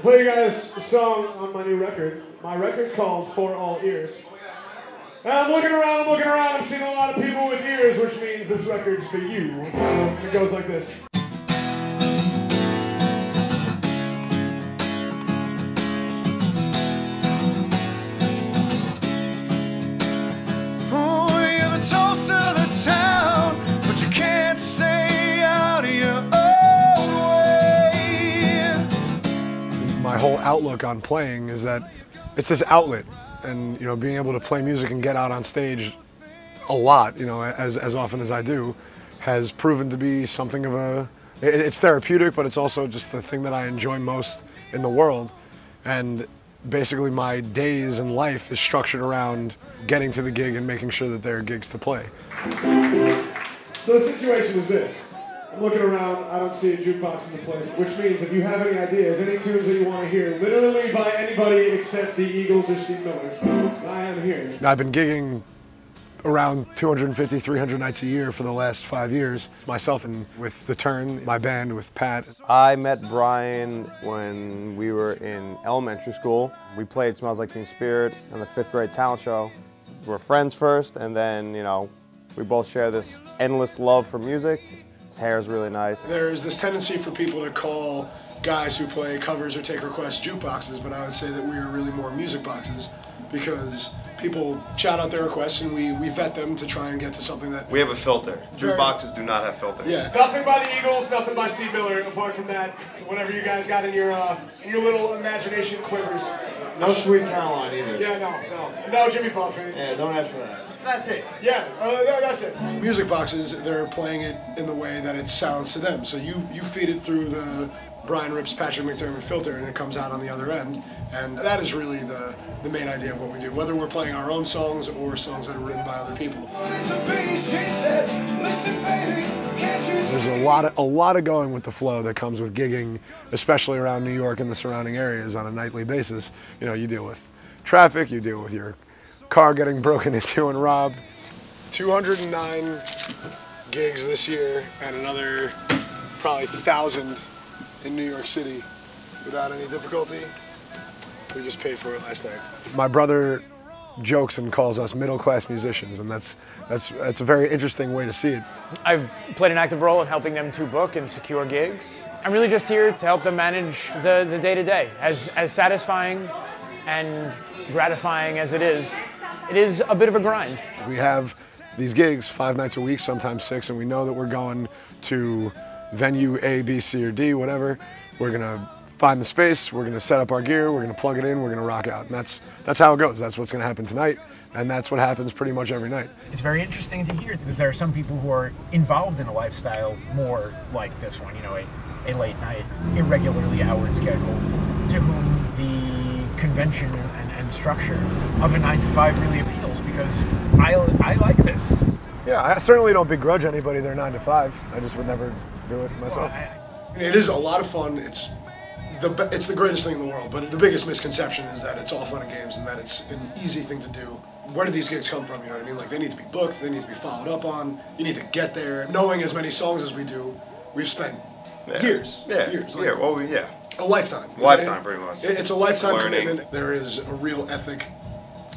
Play you guys a song on my new record. My record's called For All Ears. And I'm looking around, I'm seeing a lot of people with ears, which means this record's for you. It goes like this. Toast of the town, but you can't stay out of your own way. My whole outlook on playing is that it's this outlet, and you know, being able to play music and get out on stage a lot, you know, as often as I do, has proven to be something of a. It's therapeutic, but it's also just the thing that I enjoy most in the world, and basically my days in life is structured around getting to the gig and making sure that there are gigs to play. So the situation is this. I'm looking around, I don't see a jukebox in the place, which means if you have any ideas, any tunes that you want to hear, literally by anybody except the Eagles or Steve Miller, I am here. I've been gigging around 250, 300 nights a year for the last 5 years, myself and with The Turn, my band with Pat. I met Brian when we were in elementary school. We played Smells Like Teen Spirit on the 5th grade talent show. We were friends first, and then, you know, we both share this endless love for music. His hair is really nice. There's this tendency for people to call guys who play covers or take requests jukeboxes, but I would say that we are really more music boxes, because people shout out their requests and we vet them to try and get to something that... We have a filter. Jukeboxes do not have filters. Yeah. Nothing by the Eagles, nothing by Steve Miller, apart from that, whatever you guys got in your little imagination quivers. No Sweet Caroline either. Yeah, no Jimmy Buffett. Yeah, don't ask for that. That's it. Yeah, that's it. Music boxes, they're playing it in the way that it sounds to them. So you feed it through the Brian Ripp's Patrick McDermott filter, and it comes out on the other end. And that is really the main idea of what we do, whether we're playing our own songs or songs that are written by other people. There's a lot of going with the flow that comes with gigging, especially around New York and the surrounding areas on a nightly basis. You know, you deal with traffic, you deal with your car getting broken into and robbed. 209 gigs this year and another probably 1,000 in New York City without any difficulty. We just paid for it last night. My brother jokes and calls us middle-class musicians, and that's a very interesting way to see it. I've played an active role in helping them to book and secure gigs. I'm really just here to help them manage the day-to-day. As satisfying and gratifying as it is a bit of a grind. We have these gigs 5 nights a week, sometimes 6, and we know that we're going to venue A, B, C, or D, whatever. We're gonna find the space, we're gonna set up our gear, we're gonna plug it in, we're gonna rock out. And that's how it goes. That's what's gonna happen tonight, and that's what happens pretty much every night. It's very interesting to hear that there are some people who are involved in a lifestyle more like this one, you know, a late night, irregularly hourly schedule, to whom the convention and structure of a 9-to-5 really appeals, because I like this. Yeah, I certainly don't begrudge anybody their 9 to 5. I just would never do it myself. Well, it is a lot of fun. It's the greatest thing in the world, but the biggest misconception is that it's all fun and games and that it's an easy thing to do. Where do these gigs come from, you know what I mean? Like, they need to be booked, they need to be followed up on, you need to get there. Knowing as many songs as we do, we've spent years. Years. Like, a lifetime. Lifetime, pretty much. It's a lifetime commitment. There is a real ethic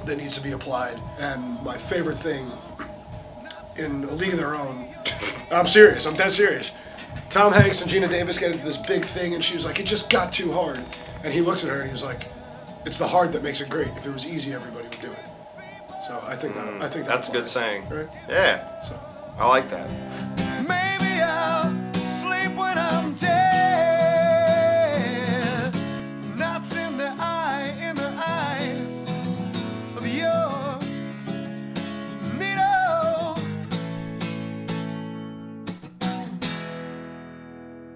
that needs to be applied, and my favorite thing in A League of Their Own, I'm serious, I'm dead serious. Tom Hanks and Gina Davis get into this big thing, and she was like, it just got too hard. And he looks at her and he was like, it's the hard that makes it great. If it was easy, everybody would do it. So I think that's a good saying. Right? Yeah. So I like that. Maybe I'll sleep when I'm dead. Not in the eye of your needle.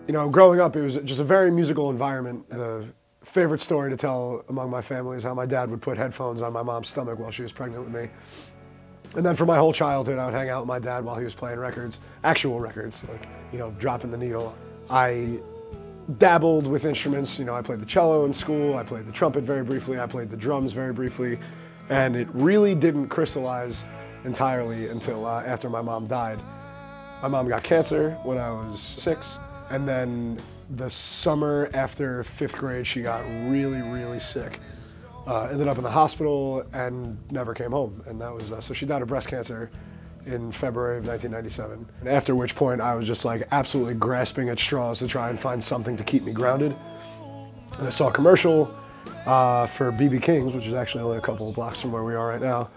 You know, growing up, it was just a very musical environment. The favorite story to tell among my family is how my dad would put headphones on my mom's stomach while she was pregnant with me. And then for my whole childhood, I would hang out with my dad while he was playing records, actual records, like, you know, dropping the needle. I dabbled with instruments. You know, I played the cello in school, I played the trumpet very briefly, I played the drums very briefly, and it really didn't crystallize entirely until after my mom died. My mom got cancer when I was 6, and then The summer after 5th grade, she got really, really sick. Ended up in the hospital and never came home. And that was, so she died of breast cancer in February of 1997. And after which point I was just like absolutely grasping at straws to try and find something to keep me grounded. And I saw a commercial for BB King's, which is actually only a couple of blocks from where we are right now.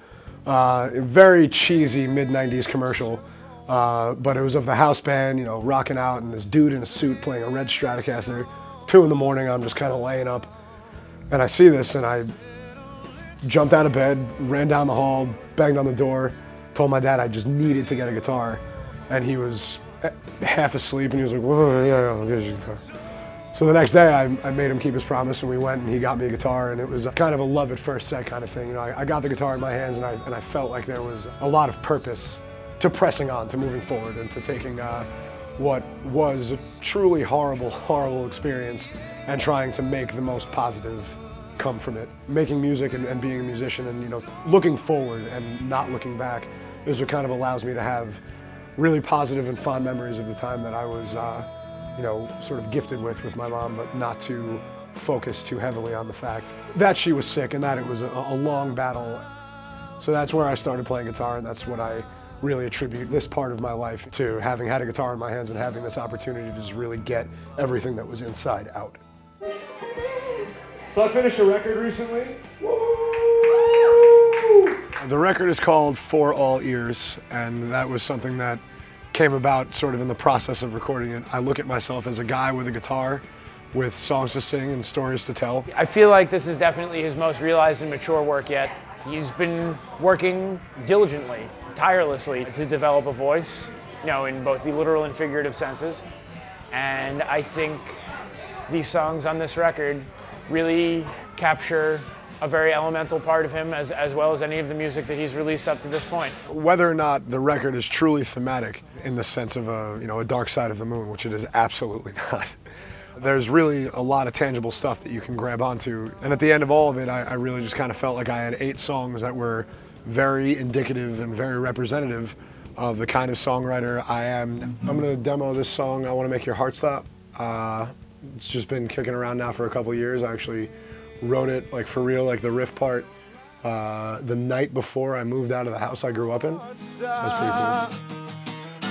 A very cheesy mid-90s commercial, but it was of the house band, you know, rocking out, and this dude in a suit playing a red Stratocaster. 2 in the morning, I'm just kind of laying up, and I see this, and I jumped out of bed, ran down the hall, banged on the door, told my dad I just needed to get a guitar, and he was half asleep, and he was like, "Whoa, yeah, I'll get you a guitar." So the next day, I made him keep his promise, and we went, and he got me a guitar, and it was kind of a love at first sight kind of thing. You know, I got the guitar in my hands, and I felt like there was a lot of purpose to pressing on, to moving forward, and to taking what was a truly horrible, horrible experience and trying to make the most positive come from it. Making music and being a musician, and, you know, looking forward and not looking back is what kind of allows me to have really positive and fond memories of the time that I was, you know, sort of gifted with my mom, but not to focus too heavily on the fact that she was sick and that it was a long battle. So that's where I started playing guitar, and that's what I really attribute this part of my life to, having had a guitar in my hands and having this opportunity to just really get everything that was inside out. So I finished a record recently. Woo! The record is called For All Ears, and that was something that came about sort of in the process of recording it. I look at myself as a guy with a guitar with songs to sing and stories to tell. I feel like this is definitely his most realized and mature work yet. He's been working diligently, tirelessly to develop a voice, you know, in both the literal and figurative senses. And I think these songs on this record really capture a very elemental part of him, as well as any of the music that he's released up to this point. Whether or not the record is truly thematic in the sense of a dark side of the moon, which it is absolutely not. There's really a lot of tangible stuff that you can grab onto. And at the end of all of it, I really just kind of felt like I had 8 songs that were very indicative and very representative of the kind of songwriter I am. I'm gonna demo this song, I Wanna Make Your Heart Stop. It's just been kicking around now for a couple years. I actually wrote it, like for real, like the riff part, the night before I moved out of the house I grew up in. That's pretty cool.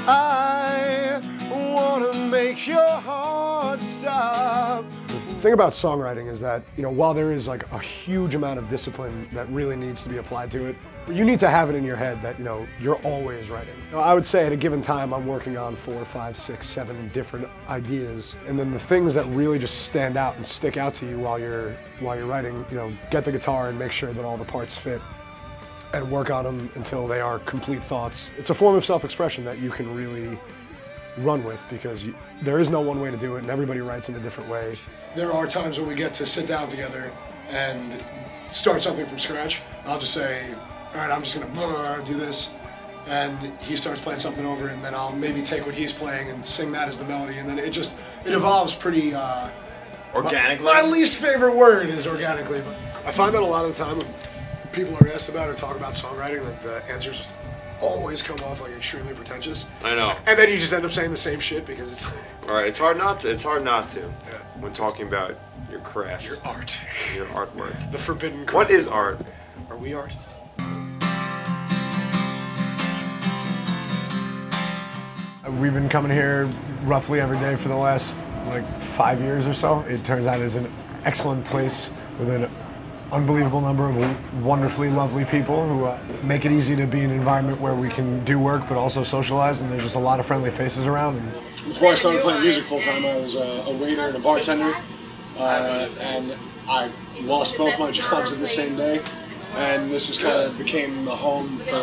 I wanna make your heart stop. The thing about songwriting is that, you know, while there is like a huge amount of discipline that really needs to be applied to it, you need to have it in your head that, you know, you're always writing. You know, I would say at a given time I'm working on 4, 5, 6, 7 different ideas, and then the things that really just stand out and stick out to you while you're writing, you know, get the guitar and make sure that all the parts fit and work on them until they are complete thoughts. It's a form of self-expression that you can really run with, because there is no one way to do it, and everybody writes in a different way. There are times when we get to sit down together and start something from scratch. I'll just say, all right, I'm just gonna do this, and he starts playing something over, and then I'll maybe take what he's playing and sing that as the melody, and then it evolves pretty organically. My least favorite word is organically, but I find that a lot of the time when people are asked about or talk about songwriting, that the answers just always come off like extremely pretentious. I know. And then you just end up saying the same shit because it's. All right, it's hard not to. Yeah. When talking about your craft, your art, your artwork, the forbidden craft. What is art? Are we art? We've been coming here roughly every day for the last like 5 years or so. It turns out it's an excellent place with an unbelievable number of wonderfully lovely people who make it easy to be in an environment where we can do work but also socialize, and there's just a lot of friendly faces around. Before I started playing music full time, I was a waiter and a bartender, and I lost both my jobs in the same day. And this is kind of became the home for,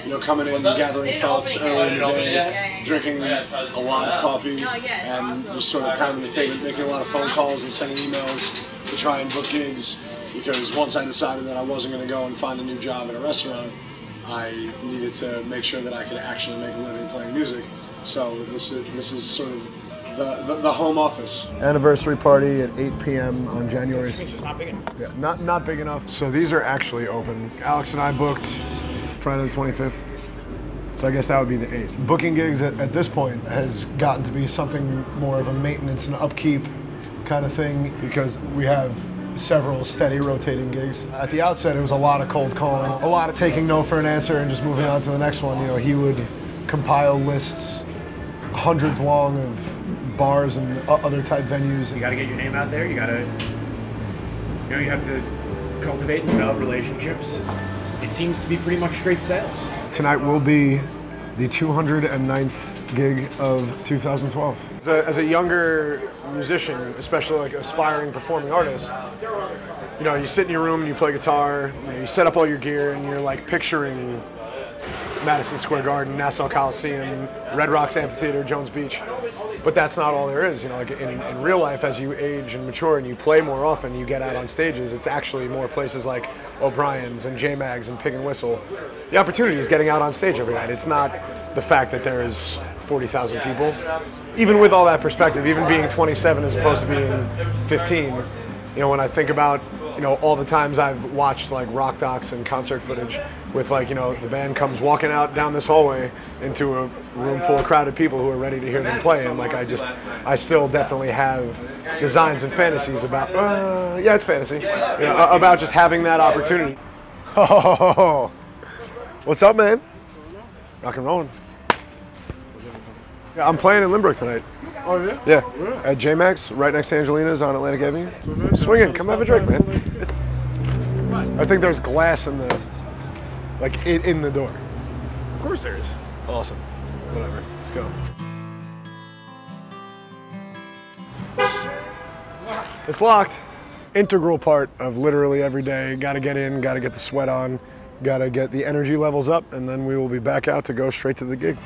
you know, coming in, gathering thoughts early in the day, drinking a lot of coffee, and just sort of pounding the pavement, making a lot of phone calls and sending emails to try and book gigs. Because once I decided that I wasn't going to go and find a new job at a restaurant, I needed to make sure that I could actually make a living playing music. So this is sort of the home office. Anniversary party at 8 p.m. on January. It's not big enough. Yeah, not big enough. So these are actually open. Alex and I booked Friday the 25th. So I guess that would be the 8th. Booking gigs at this point has gotten to be something more of a maintenance and upkeep kind of thing because we have several steady rotating gigs. At the outset, it was a lot of cold calling, a lot of taking no for an answer and just moving on to the next one. You know, he would compile lists, hundreds long of bars and other type venues. You got to get your name out there. You have to cultivate and develop relationships. It seems to be pretty much straight sales. Tonight will be the 209th gig of 2012. As a younger musician, especially like aspiring performing artist, you know, you sit in your room and you play guitar, you set up all your gear and you're like picturing Madison Square Garden, Nassau Coliseum, Red Rocks Amphitheater, Jones Beach. But that's not all there is. You know, like in real life, as you age and mature and you play more often, you get out on stages, it's actually more places like O'Brien's and J-Mag's and Pig and Whistle. The opportunity is getting out on stage every night. It's not the fact that there is 40,000 people. Even with all that perspective, even being 27 as opposed to being 15, you know, when I think about, you know, all the times I've watched like rock docs and concert footage with like, you know, the band comes walking out down this hallway into a room full of crowded people who are ready to hear them play, and like I still definitely have designs and fantasies about, yeah, it's fantasy, you know, about just having that opportunity. Oh, what's up, man? Rock and rolling. Yeah, I'm playing in Lynbrook tonight. Oh, yeah? Yeah, Where? at J-Mag's, right next to Angelina's on Atlantic Avenue. Swing in, come have a drink, man. I think there's glass in the, like in the door. Of course there is. Awesome. Whatever, let's go. It's locked. Integral part of literally every day. Gotta get in, gotta get the sweat on, gotta get the energy levels up, and then we will be back out to go straight to the gig.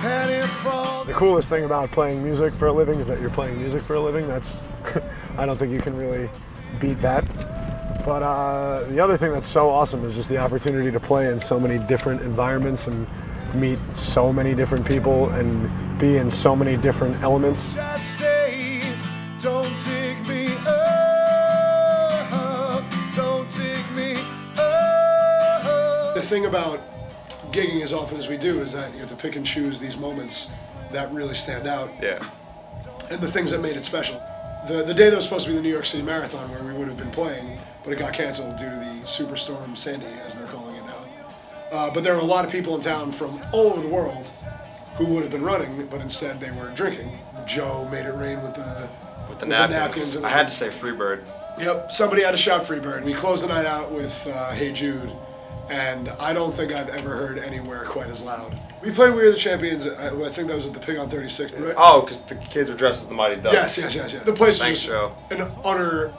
The coolest thing about playing music for a living is that you're playing music for a living. That's, I don't think you can really beat that. But the other thing that's so awesome is just the opportunity to play in so many different environments and meet so many different people and be in so many different elements. Don't take me up, don't take me up. The thing about gigging as often as we do is that you have to pick and choose these moments that really stand out. Yeah. And the things that made it special. The day that was supposed to be the New York City Marathon where we would have been playing, but it got canceled due to the Superstorm Sandy, as they're calling it now. But there were a lot of people in town from all over the world who would have been running, but instead they were drinking. Joe made it rain with the napkins. I had to say Freebird. Yep, somebody had to shout Freebird. We closed the night out with Hey Jude, and I don't think I've ever heard anywhere quite as loud. We played We Are the Champions, I think that was at the Pig on 36th, right? Oh, because the kids were dressed as the Mighty Ducks. Yes. The place Thanks, was Joe. an utter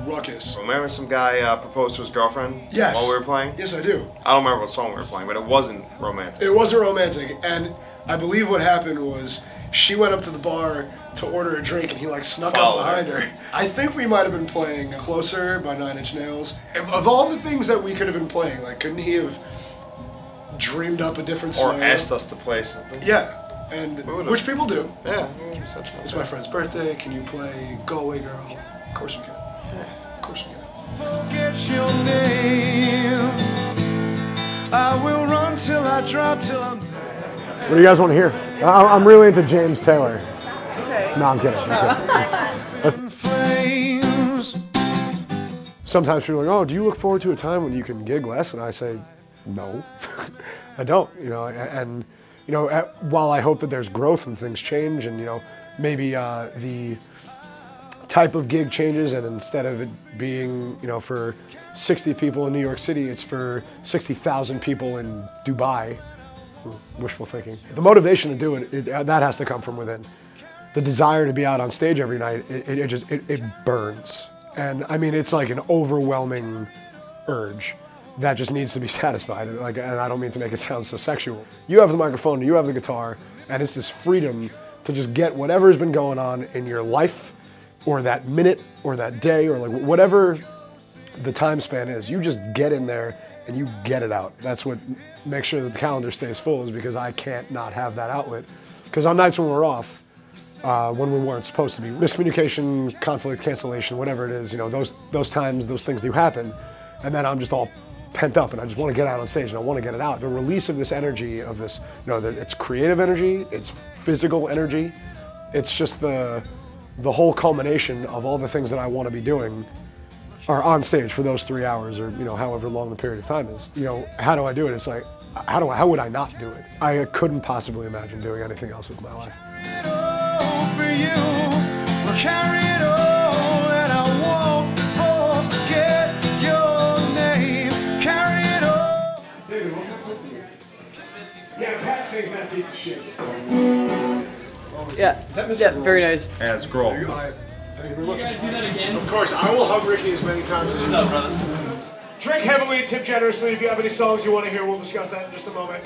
ruckus. Remember some guy proposed to his girlfriend Yes. while we were playing? Yes, I do. I don't remember what song we were playing, but it wasn't romantic. It wasn't romantic, and I believe what happened was she went up to the bar to order a drink, and he like snuck up Followed behind her. I think we might have been playing Closer by 9 Inch Nails. Of all the things that we could have been playing, like couldn't he have dreamed up a different Or scenario? asked us to play something. Yeah, and which people do. Yeah. It's my friend's birthday. Can you play Go Away Girl? Of course we can. Yeah, of course we can. Forget your name. I will run till I drop till I'm dead. What do you guys want to hear? I'm really into James Taylor. Okay. No, I'm kidding. Flames. Sometimes people are like, oh, do you look forward to a time when you can gig less? And I say, no, I don't. You know, and you know, while I hope that there's growth and things change, and you know, maybe the type of gig changes, and instead of it being, you know, for 60 people in New York City, it's for 60,000 people in Dubai. Wishful thinking. The motivation to do it, that has to come from within. The desire to be out on stage every night, it burns. And I mean, it's like an overwhelming urge that just needs to be satisfied. Like, and I don't mean to make it sound so sexual. You have the microphone, you have the guitar, and it's this freedom to just get whatever's been going on in your life, or that minute, or that day, or like whatever the time span is. You just get in there and you get it out. That's what makes sure that the calendar stays full, is because I can't not have that outlet. Because on nights when we're off, when we weren't supposed to be, miscommunication, conflict, cancellation, whatever it is, you know, those times, those things do happen, and then I'm just all pent up and I just want to get out on stage and I want to get it out. The release of this energy, of this, it's creative energy, it's physical energy, it's just the whole culmination of all the things that I want to be doing are on stage for those 3 hours or, however long the period of time is. How do I do it? It's like, how would I not do it? I couldn't possibly imagine doing anything else with my life. Carry it all and I won't forget your name. Carry it all. David, what kind of you? Yeah, Pat sings that piece of shit. So. Yeah, very nice. Yeah, scroll. You guys do that again? Of course, I will hug Ricky as many times as you want. What's up, brother? Drink heavily, tip generously. If you have any songs you want to hear, we'll discuss that in just a moment.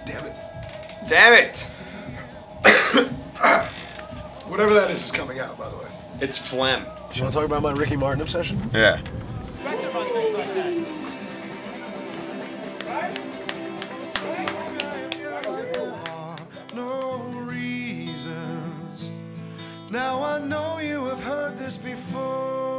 Damn it. Damn it! Whatever that is coming out, by the way. It's phlegm. You want to talk about my Ricky Martin obsession? Yeah. No reasons. Now I know you have heard this before.